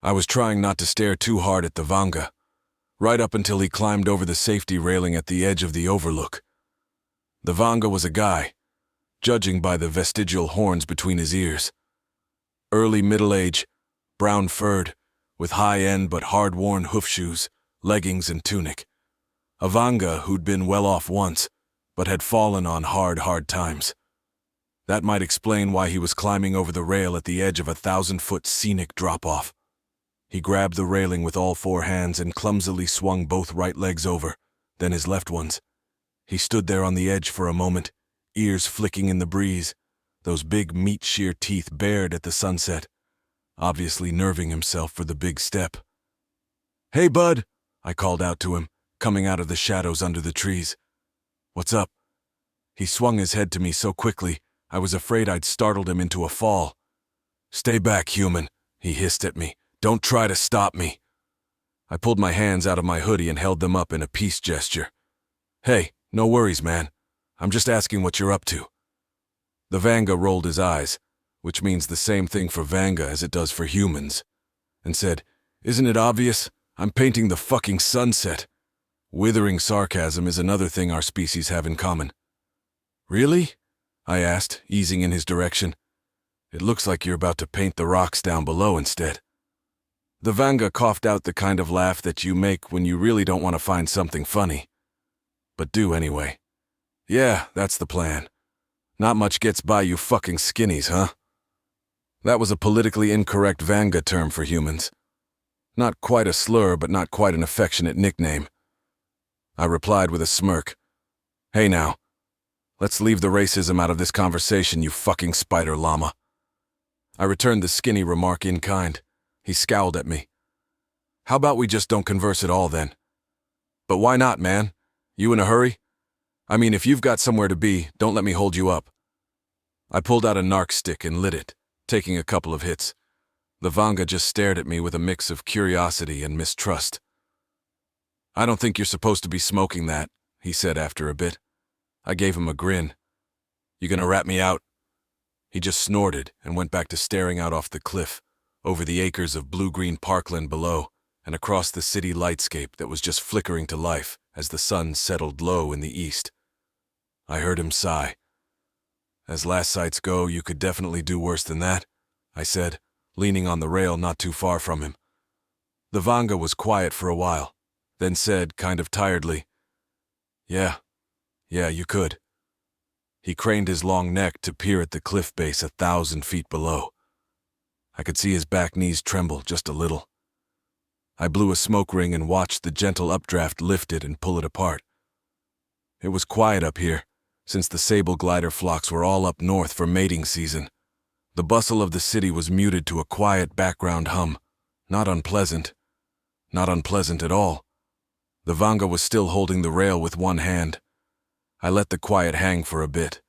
I was trying not to stare too hard at the Vanga, right up until he climbed over the safety railing at the edge of the overlook. The Vanga was a guy, judging by the vestigial horns between his ears. Early middle age, brown-furred, with high-end but hard-worn hoof shoes, leggings and tunic. A Vanga who'd been well off once, but had fallen on hard times. That might explain why he was climbing over the rail at the edge of a 1,000-foot scenic drop-off. He grabbed the railing with all four hands and clumsily swung both right legs over, then his left ones. He stood there on the edge for a moment, ears flicking in the breeze, those big meat-shear teeth bared at the sunset, obviously nerving himself for the big step. "Hey, bud," I called out to him, coming out of the shadows under the trees. "What's up?" He swung his head to me so quickly, I was afraid I'd startled him into a fall. "Stay back, human," he hissed at me. "Don't try to stop me." I pulled my hands out of my hoodie and held them up in a peace gesture. "Hey, no worries, man. I'm just asking what you're up to." The Vanga rolled his eyes, which means the same thing for Vanga as it does for humans, and said, "Isn't it obvious? I'm painting the fucking sunset." Withering sarcasm is another thing our species have in common. "Really?" I asked, easing in his direction. "It looks like you're about to paint the rocks down below instead." The Vanga coughed out the kind of laugh that you make when you really don't want to find something funny, but do anyway. "Yeah, that's the plan. Not much gets by you fucking skinnies, huh?" That was a politically incorrect Vanga term for humans. Not quite a slur, but not quite an affectionate nickname. I replied with a smirk. "Hey now, let's leave the racism out of this conversation, you fucking spider llama." I returned the skinny remark in kind. He scowled at me. "How about we just don't converse at all then?" "But why not, man? You in a hurry? I mean, if you've got somewhere to be, don't let me hold you up." I pulled out a narc stick and lit it, taking a couple of hits. The Vanga just stared at me with a mix of curiosity and mistrust. "I don't think you're supposed to be smoking that," he said after a bit. I gave him a grin. "You gonna rat me out?" He just snorted and went back to staring out off the cliff, over the acres of blue-green parkland below, and across the city lightscape that was just flickering to life as the sun settled low in the east. I heard him sigh. "As last sights go, you could definitely do worse than that," I said, leaning on the rail not too far from him. The Vanga was quiet for a while, then said, kind of tiredly, Yeah, you could." He craned his long neck to peer at the cliff base 1,000 feet below. I could see his back knees tremble just a little. I blew a smoke ring and watched the gentle updraft lift it and pull it apart. It was quiet up here, since the sable glider flocks were all up north for mating season. The bustle of the city was muted to a quiet background hum. Not unpleasant. Not unpleasant at all. The Vanga was still holding the rail with one hand. I let the quiet hang for a bit.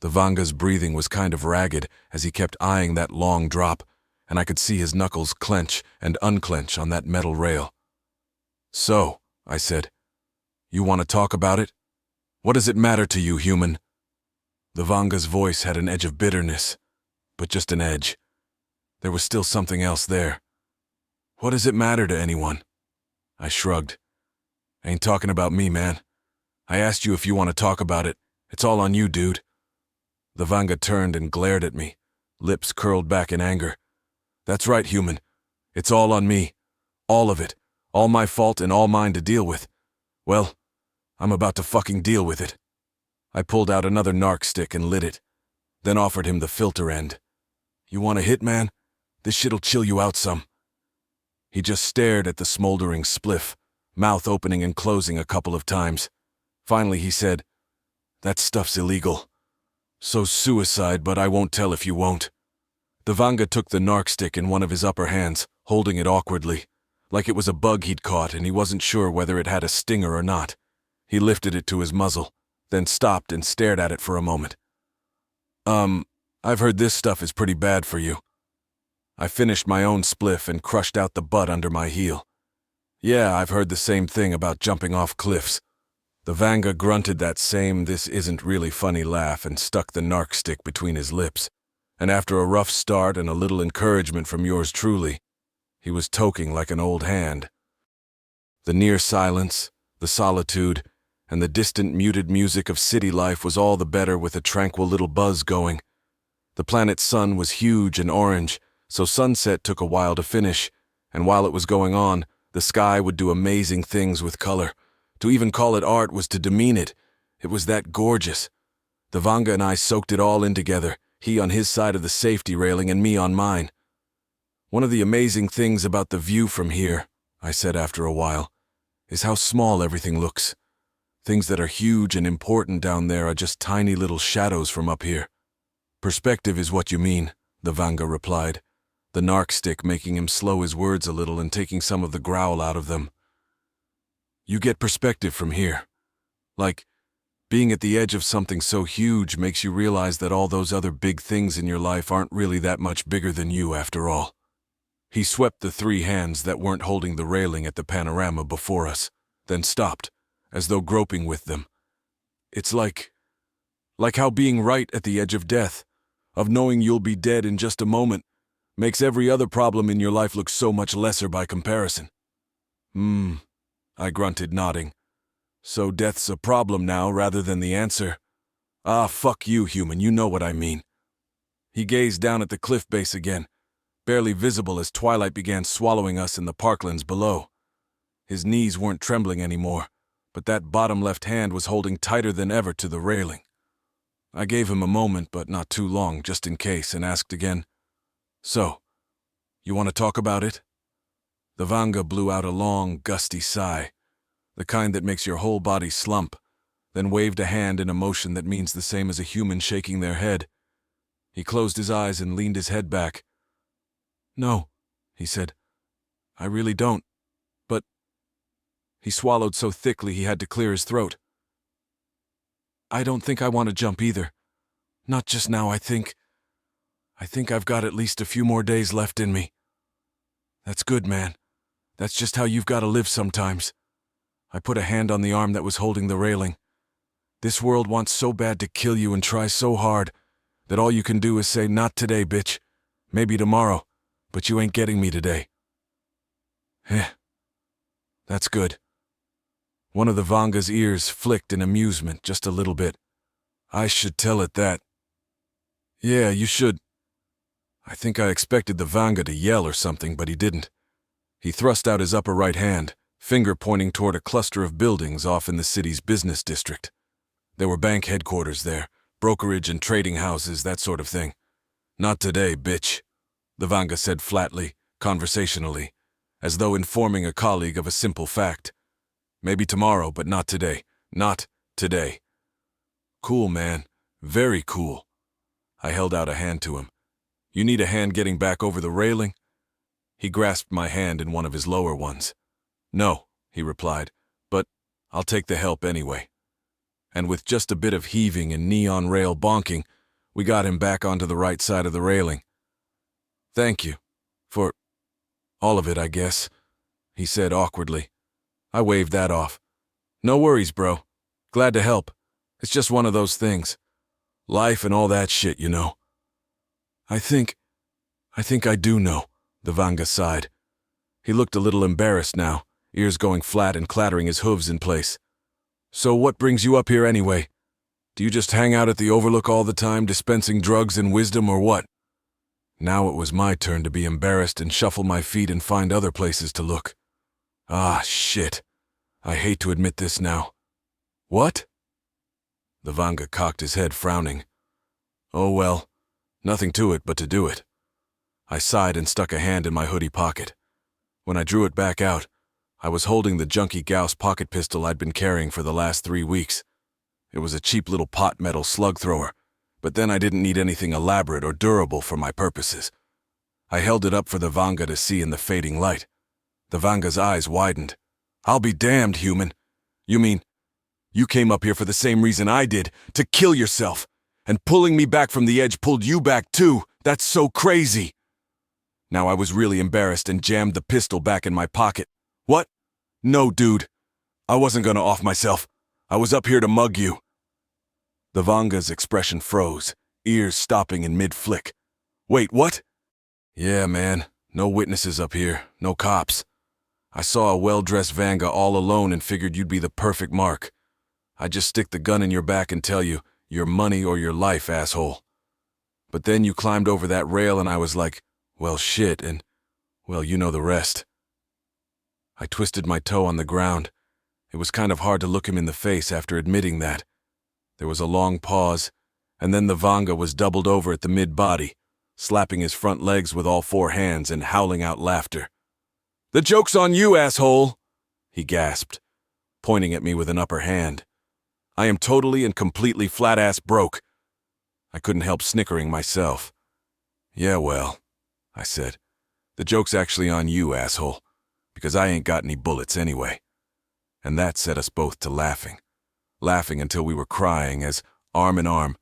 The Vanga's breathing was kind of ragged as he kept eyeing that long drop, and I could see his knuckles clench and unclench on that metal rail. "So," I said, "you want to talk about it? What does it matter to you, human?" The Vanga's voice had an edge of bitterness, but just an edge. There was still something else there. "What does it matter to anyone?" I shrugged. "Ain't talking about me, man. I asked you if you want to talk about it. It's all on you, dude." The Vanga turned and glared at me, lips curled back in anger. "That's right, human. It's all on me. All of it. All my fault and all mine to deal with. Well, I'm about to fucking deal with it." I pulled out another narc stick and lit it, then offered him the filter end. "You want a hit, man? This shit'll chill you out some." He just stared at the smoldering spliff, mouth opening and closing a couple of times. Finally he said, "That stuff's illegal. So suicide, but I won't tell if you won't." The Vanga took the narc stick in one of his upper hands, holding it awkwardly, like it was a bug he'd caught and he wasn't sure whether it had a stinger or not. He lifted it to his muzzle, then stopped and stared at it for a moment. I've heard this stuff is pretty bad for you." I finished my own spliff and crushed out the butt under my heel. "Yeah, I've heard the same thing about jumping off cliffs." The Vanga grunted that same "this isn't really funny" laugh and stuck the narc stick between his lips. And after a rough start and a little encouragement from yours truly, He was toking like an old hand. The near silence, the solitude, and the distant muted music of city life was all the better with a tranquil little buzz going. The planet's sun was huge and orange, so sunset took a while to finish, and while it was going on, the sky would do amazing things with color. To even call it art was to demean it. It was that gorgeous. The Vanga and I soaked it all in together, he on his side of the safety railing and me on mine. "One of the amazing things about the view from here," I said after a while, "is how small everything looks. Things that are huge and important down there are just tiny little shadows from up here." "Perspective is what you mean," the Vanga replied, the narc stick making him slow his words a little and taking some of the growl out of them. "You get perspective from here. Like, being at the edge of something so huge makes you realize that all those other big things in your life aren't really that much bigger than you after all." He swept the three hands that weren't holding the railing at the panorama before us, then stopped, as though groping with them. "It's like how being right at the edge of death, of knowing you'll be dead in just a moment, makes every other problem in your life look so much lesser by comparison." I grunted, nodding. "So death's a problem now rather than the answer." "Ah, fuck you, human, you know what I mean." He gazed down at the cliff base again, barely visible as twilight began swallowing us in the parklands below. His knees weren't trembling anymore, but that bottom left hand was holding tighter than ever to the railing. I gave him a moment, but not too long, just in case, and asked again, "So, you want to talk about it?" The Vanga blew out a long, gusty sigh, the kind that makes your whole body slump, then waved a hand in a motion that means the same as a human shaking their head. He closed his eyes and leaned his head back. "No," he said, "I really don't. But—" He swallowed so thickly he had to clear his throat. "I don't think I want to jump either. Not just now, I think I've got at least a few more days left in me." "That's good, man. That's just how you've got to live sometimes." I put a hand on the arm that was holding the railing. "This world wants so bad to kill you and tries so hard that all you can do is say, 'Not today, bitch. Maybe tomorrow, but you ain't getting me today.'" That's good." One of the Vanga's ears flicked in amusement just a little bit. "I should tell it that." "Yeah, you should." I think I expected the Vanga to yell or something, but he didn't. He thrust out his upper right hand, finger pointing toward a cluster of buildings off in the city's business district. There were bank headquarters there, brokerage and trading houses, that sort of thing. "Not today, bitch," the Vanga said flatly, conversationally, as though informing a colleague of a simple fact. "Maybe tomorrow, but not today. Not today." "Cool, man. Very cool." I held out a hand to him. "You need a hand getting back over the railing?" He grasped my hand in one of his lower ones. "No," he replied, "but I'll take the help anyway." And with just a bit of heaving and neon rail bonking, we got him back onto the right side of the railing. "Thank you. For all of it, I guess," he said awkwardly. I waved that off. "No worries, bro. Glad to help. It's just one of those things. Life and all that shit, you know." I think I do know," the Vanga sighed. He looked a little embarrassed now, ears going flat and clattering his hooves in place. "So what brings you up here anyway? Do you just hang out at the Overlook all the time, dispensing drugs and wisdom, or what?" Now it was my turn to be embarrassed and shuffle my feet and find other places to look. "Ah, shit. I hate to admit this now." "What?" The Vanga cocked his head, frowning. "Oh well, nothing to it but to do it." I sighed and stuck a hand in my hoodie pocket. When I drew it back out, I was holding the junky Gauss pocket pistol I'd been carrying for the last 3 weeks. It was a cheap little pot metal slug thrower, but then I didn't need anything elaborate or durable for my purposes. I held it up for the Vanga to see in the fading light. The Vanga's eyes widened. "I'll be damned, human. You mean, you came up here for the same reason I did, to kill yourself, and pulling me back from the edge pulled you back too? That's so crazy." Now I was really embarrassed and jammed the pistol back in my pocket. "What? No, dude. I wasn't gonna off myself. I was up here to mug you." The Vanga's expression froze, ears stopping in mid-flick. "Wait, what?" "Yeah, man. No witnesses up here, no cops. I saw a well-dressed Vanga all alone and figured you'd be the perfect mark. I'd just stick the gun in your back and tell you, your money or your life, asshole. But then you climbed over that rail and I was like, well, shit, and, well, you know the rest. I twisted my toe on the ground. It was kind of hard to look him in the face after admitting that. There was a long pause, and then the Vanga was doubled over at the mid-body, slapping his front legs with all four hands and howling out laughter. "The joke's on you, asshole!" he gasped, pointing at me with an upper hand. "I am totally and completely flat-ass broke." I couldn't help snickering myself. "Yeah, well," I said, "the joke's actually on you, asshole, because I ain't got any bullets anyway." And that set us both to laughing until we were crying as, arm in arm,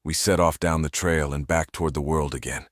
we set off down the trail and back toward the world again.